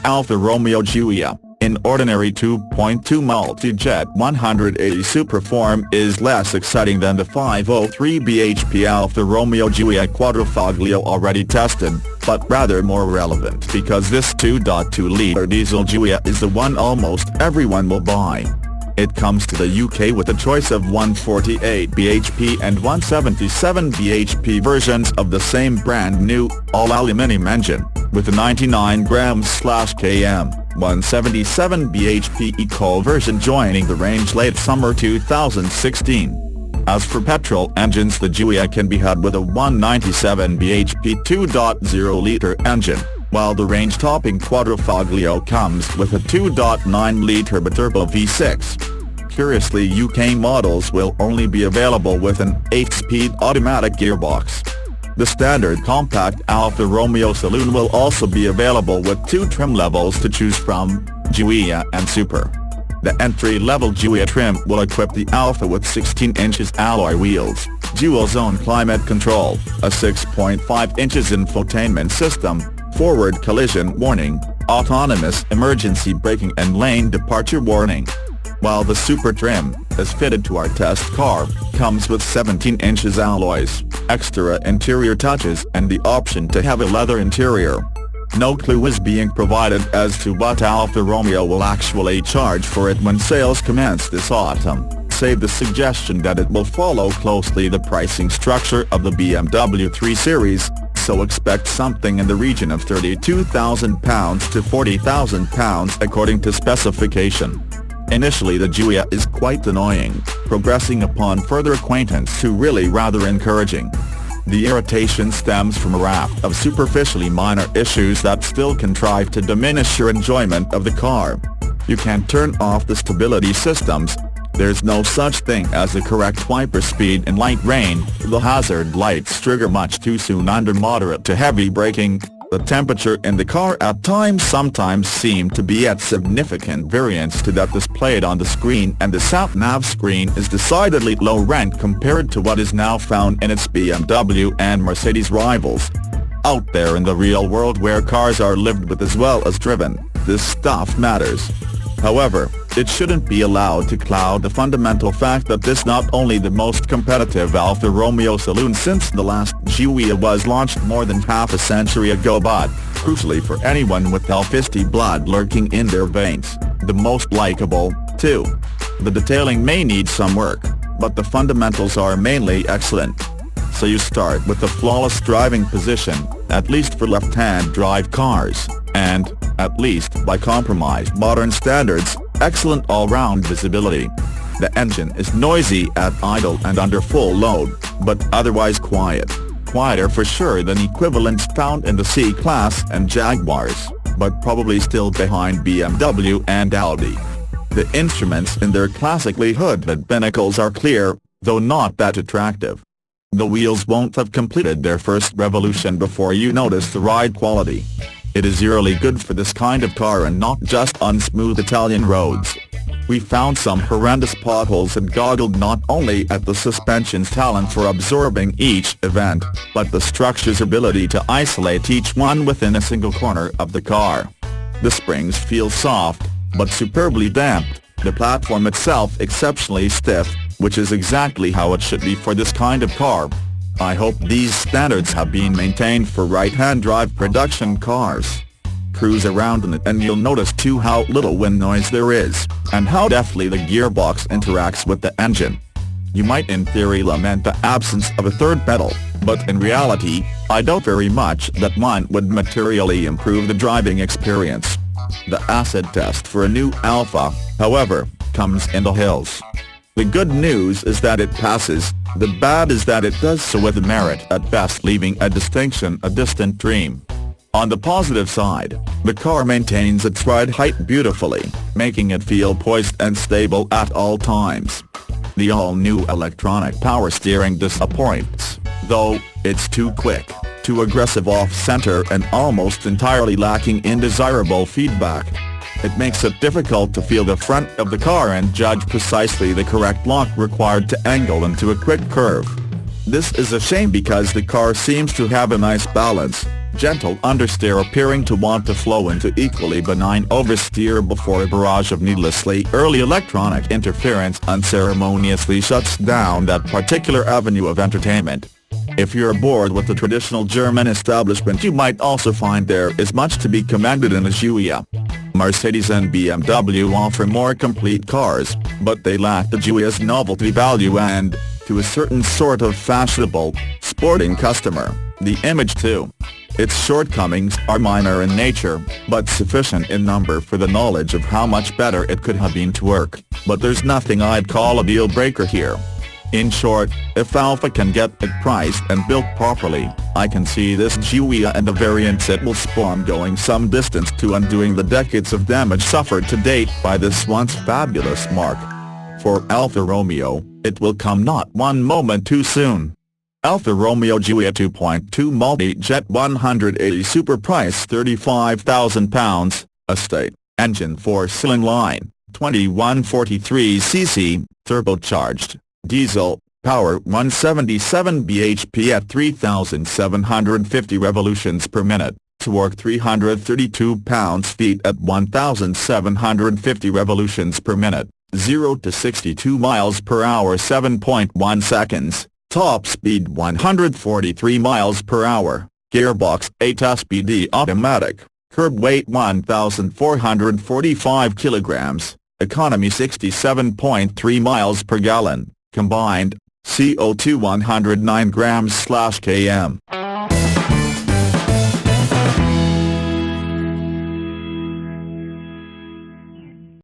Alfa Romeo Giulia, in ordinary 2.2 multi-jet 180 Superform is less exciting than the 503 bhp Alfa Romeo Giulia Quadrifoglio already tested, but rather more relevant because this 2.2-litre diesel Giulia is the one almost everyone will buy. It comes to the UK with a choice of 148 bhp and 177 bhp versions of the same brand-new, all-aluminium engine, with a 99 grams/km, 177 bhp eco version joining the range late summer 2016. As for petrol engines, the Giulia can be had with a 197 bhp 2.0-litre engine, while the range-topping Quadrifoglio comes with a 2.9-litre biturbo V6. Curiously, UK models will only be available with an 8-speed automatic gearbox. The standard compact Alfa Romeo Saloon will also be available with 2 trim levels to choose from, Giulia and Super. The entry-level Giulia trim will equip the Alfa with 16 inches alloy wheels, dual-zone climate control, a 6.5 inches infotainment system, forward collision warning, autonomous emergency braking and lane departure warning. While the Super trim, as fitted to our test car, comes with 17 inches alloys, extra interior touches and the option to have a leather interior. No clue is being provided as to what Alfa Romeo will actually charge for it when sales commence this autumn, save the suggestion that it will follow closely the pricing structure of the BMW 3 Series, so expect something in the region of £32,000 to £40,000 according to specification. Initially the Giulia is quite annoying, progressing upon further acquaintance to really rather encouraging. The irritation stems from a raft of superficially minor issues that still contrive to diminish your enjoyment of the car. You can't turn off the stability systems, there's no such thing as the correct wiper speed in light rain, the hazard lights trigger much too soon under moderate to heavy braking, the temperature in the car at times sometimes seem to be at significant variance to that displayed on the screen, and the sat-nav screen is decidedly low rent compared to what is now found in its BMW and Mercedes rivals. Out there in the real world where cars are lived with as well as driven, this stuff matters. However, it shouldn't be allowed to cloud the fundamental fact that this is not only the most competitive Alfa Romeo Saloon since the last Giulia was launched more than half a century ago, but, crucially for anyone with Alfisti blood lurking in their veins, the most likable, too. The detailing may need some work, but the fundamentals are mainly excellent. So you start with the flawless driving position, at least for left-hand drive cars, and, at least by compromised modern standards, excellent all-round visibility. The engine is noisy at idle and under full load, but otherwise quiet. Quieter for sure than equivalents found in the C-Class and Jaguars, but probably still behind BMW and Audi. The instruments in their classically hooded binnacles are clear, though not that attractive. The wheels won't have completed their first revolution before you notice the ride quality. It is eerily good for this kind of car and not just on smooth Italian roads. We found some horrendous potholes and goggled not only at the suspension's talent for absorbing each event, but the structure's ability to isolate each one within a single corner of the car. The springs feel soft, but superbly damped, the platform itself exceptionally stiff, which is exactly how it should be for this kind of car. I hope these standards have been maintained for right-hand drive production cars. Cruise around in it and you'll notice too how little wind noise there is, and how deftly the gearbox interacts with the engine. You might in theory lament the absence of a third pedal, but in reality, I doubt very much that one would materially improve the driving experience. The acid test for a new Alfa, however, comes in the hills. The good news is that it passes, the bad is that it does so with merit at best, leaving a distinction a distant dream. On the positive side, the car maintains its ride height beautifully, making it feel poised and stable at all times. The all-new electronic power steering disappoints, though, it's too quick, too aggressive off-center and almost entirely lacking in desirable feedback. It makes it difficult to feel the front of the car and judge precisely the correct lock required to angle into a quick curve. This is a shame because the car seems to have a nice balance, gentle understeer appearing to want to flow into equally benign oversteer before a barrage of needlessly early electronic interference unceremoniously shuts down that particular avenue of entertainment. If you're bored with the traditional German establishment, you might also find there is much to be commended in a Giulia. Mercedes and BMW offer more complete cars, but they lack the Giulia's novelty value and, to a certain sort of fashionable, sporting customer, the image too. Its shortcomings are minor in nature, but sufficient in number for the knowledge of how much better it could have been to work, but there's nothing I'd call a deal-breaker here. In short, if Alfa can get it priced and built properly, I can see this Giulia and the variants it will spawn going some distance to undoing the decades of damage suffered to date by this once fabulous marque. For Alfa Romeo, it will come not one moment too soon. Alfa Romeo Giulia 2.2 Multi-Jet 180 Super price £35,000, estate, engine 4-cylinder line, 2143cc, turbocharged. Diesel, power 177 bhp at 3,750 revolutions per minute, torque 332 pounds-feet at 1,750 revolutions per minute, 0 to 62 miles per hour 7.1 seconds, top speed 143 miles per hour, gearbox 8-speed automatic, curb weight 1,445 kilograms, economy 67.3 miles per gallon. Combined, CO2 109 grams/km.